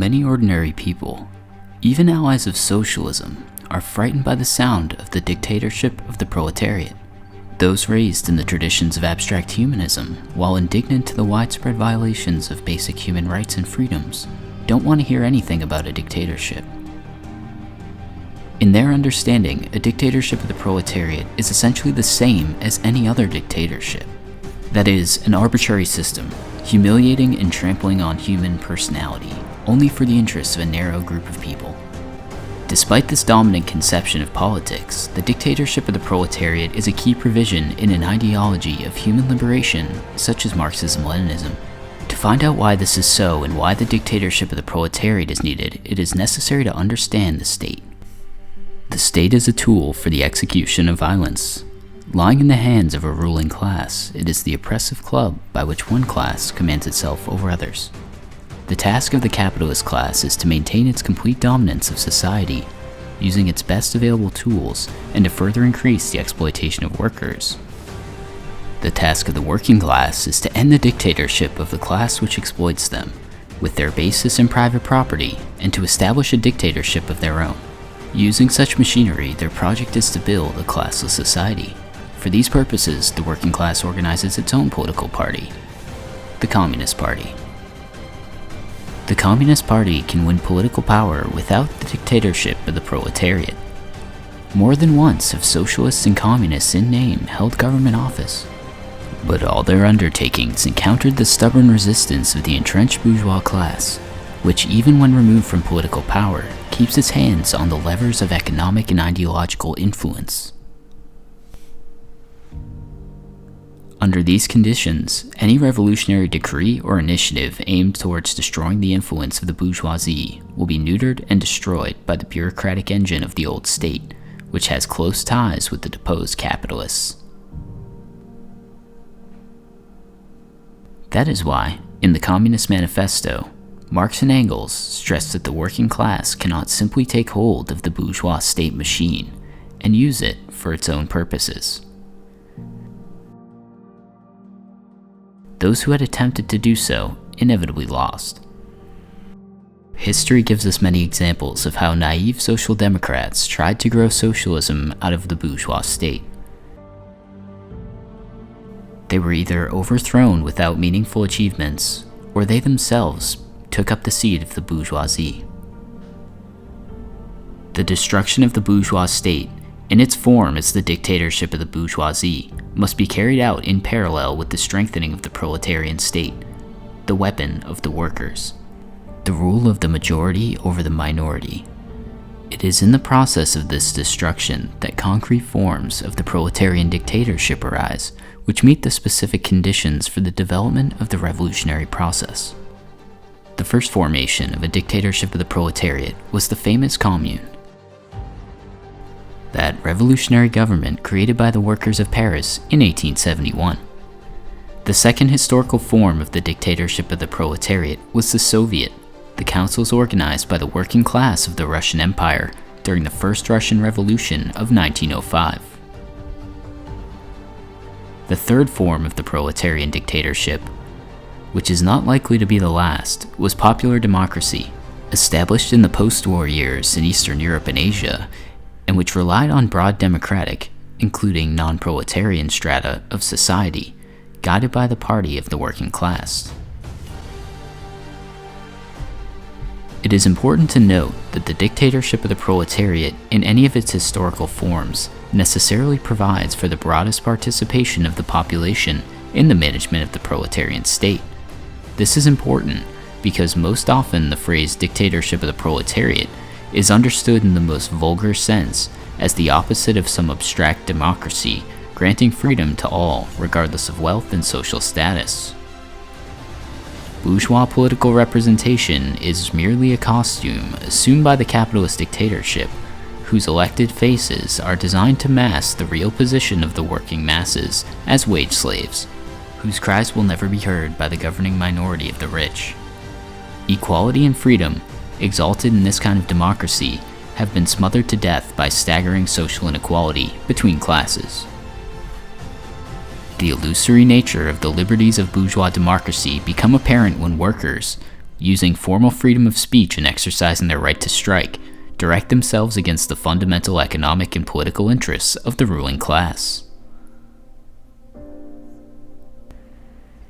Many ordinary people, even allies of socialism, are frightened by the sound of the dictatorship of the proletariat. Those raised in the traditions of abstract humanism, while indignant to the widespread violations of basic human rights and freedoms, don't want to hear anything about a dictatorship. In their understanding, a dictatorship of the proletariat is essentially the same as any other dictatorship. That is, an arbitrary system, humiliating and trampling on human personality, only for the interests of a narrow group of people. Despite this dominant conception of politics, the dictatorship of the proletariat is a key provision in an ideology of human liberation, such as Marxism-Leninism. To find out why this is so and why the dictatorship of the proletariat is needed, it is necessary to understand the state. The state is a tool for the execution of violence. Lying in the hands of a ruling class, it is the oppressive club by which one class commands itself over others. The task of the capitalist class is to maintain its complete dominance of society, using its best available tools, and to further increase the exploitation of workers. The task of the working class is to end the dictatorship of the class which exploits them, with their basis in private property, and to establish a dictatorship of their own. Using such machinery, their project is to build a classless society. For these purposes, the working class organizes its own political party, the Communist Party. The Communist Party can win political power without the dictatorship of the proletariat. More than once have socialists and communists in name held government office, but all their undertakings encountered the stubborn resistance of the entrenched bourgeois class, which even when removed from political power, keeps its hands on the levers of economic and ideological influence. Under these conditions, any revolutionary decree or initiative aimed towards destroying the influence of the bourgeoisie will be neutered and destroyed by the bureaucratic engine of the old state, which has close ties with the deposed capitalists. That is why, in the Communist Manifesto, Marx and Engels stressed that the working class cannot simply take hold of the bourgeois state machine and use it for its own purposes. Those who had attempted to do so inevitably lost. History gives us many examples of how naive social democrats tried to grow socialism out of the bourgeois state. They were either overthrown without meaningful achievements, or they themselves took up the seed of the bourgeoisie. The destruction of the bourgeois state, in its form as the dictatorship of the bourgeoisie, must be carried out in parallel with the strengthening of the proletarian state, the weapon of the workers, the rule of the majority over the minority. It is in the process of this destruction that concrete forms of the proletarian dictatorship arise, which meet the specific conditions for the development of the revolutionary process. The first formation of a dictatorship of the proletariat was the famous Commune. That revolutionary government created by the workers of Paris in 1871. The second historical form of the dictatorship of the proletariat was the Soviet, the councils organized by the working class of the Russian Empire during the First Russian Revolution of 1905. The third form of the proletarian dictatorship, which is not likely to be the last, was popular democracy, established in the post-war years in Eastern Europe and Asia, and which relied on broad democratic, including non-proletarian strata of society, guided by the party of the working class. It is important to note that the dictatorship of the proletariat in any of its historical forms necessarily provides for the broadest participation of the population in the management of the proletarian state. This is important because most often the phrase dictatorship of the proletariat is understood in the most vulgar sense as the opposite of some abstract democracy granting freedom to all regardless of wealth and social status. Bourgeois political representation is merely a costume assumed by the capitalist dictatorship, whose elected faces are designed to mask the real position of the working masses as wage slaves, whose cries will never be heard by the governing minority of the rich. Equality and freedom, exalted in this kind of democracy, have been smothered to death by staggering social inequality between classes. The illusory nature of the liberties of bourgeois democracy become apparent when workers, using formal freedom of speech and exercising their right to strike, direct themselves against the fundamental economic and political interests of the ruling class.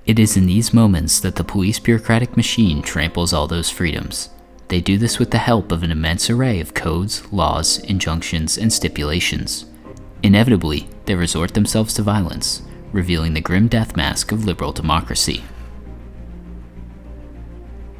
It is in these moments that the police bureaucratic machine tramples all those freedoms. They do this with the help of an immense array of codes, laws, injunctions, and stipulations. Inevitably, they resort themselves to violence, revealing the grim death mask of liberal democracy.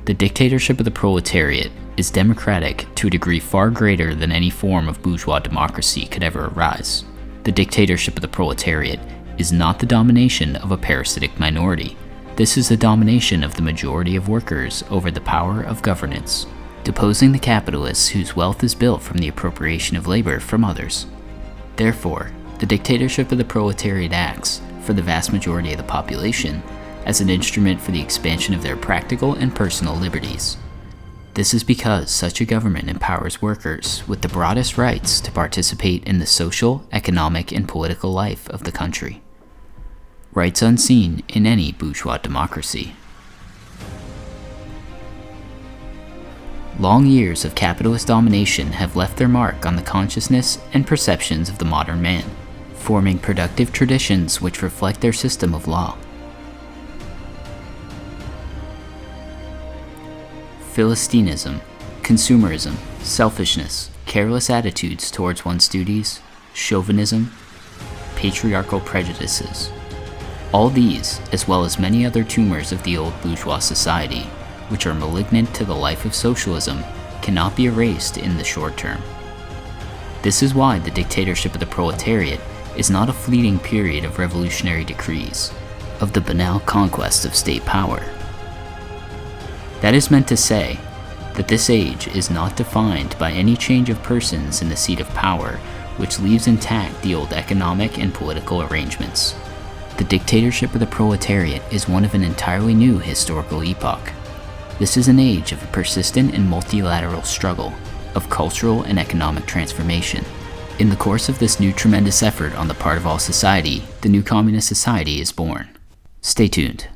The dictatorship of the proletariat is democratic to a degree far greater than any form of bourgeois democracy could ever arise. The dictatorship of the proletariat is not the domination of a parasitic minority. This is the domination of the majority of workers over the power of governance, deposing the capitalists whose wealth is built from the appropriation of labor from others. Therefore, the dictatorship of the proletariat acts, for the vast majority of the population, as an instrument for the expansion of their practical and personal liberties. This is because such a government empowers workers with the broadest rights to participate in the social, economic, and political life of the country. Rights unseen in any bourgeois democracy. Long years of capitalist domination have left their mark on the consciousness and perceptions of the modern man, forming productive traditions which reflect their system of law. Philistinism, consumerism, selfishness, careless attitudes towards one's duties, chauvinism, patriarchal prejudices. All these, as well as many other tumors of the old bourgeois society, which are malignant to the life of socialism, cannot be erased in the short term. This is why the dictatorship of the proletariat is not a fleeting period of revolutionary decrees, of the banal conquest of state power. That is meant to say that this age is not defined by any change of persons in the seat of power, which leaves intact the old economic and political arrangements. The dictatorship of the proletariat is one of an entirely new historical epoch. This is an age of a persistent and multilateral struggle, of cultural and economic transformation. In the course of this new tremendous effort on the part of all society, the new communist society is born. Stay tuned.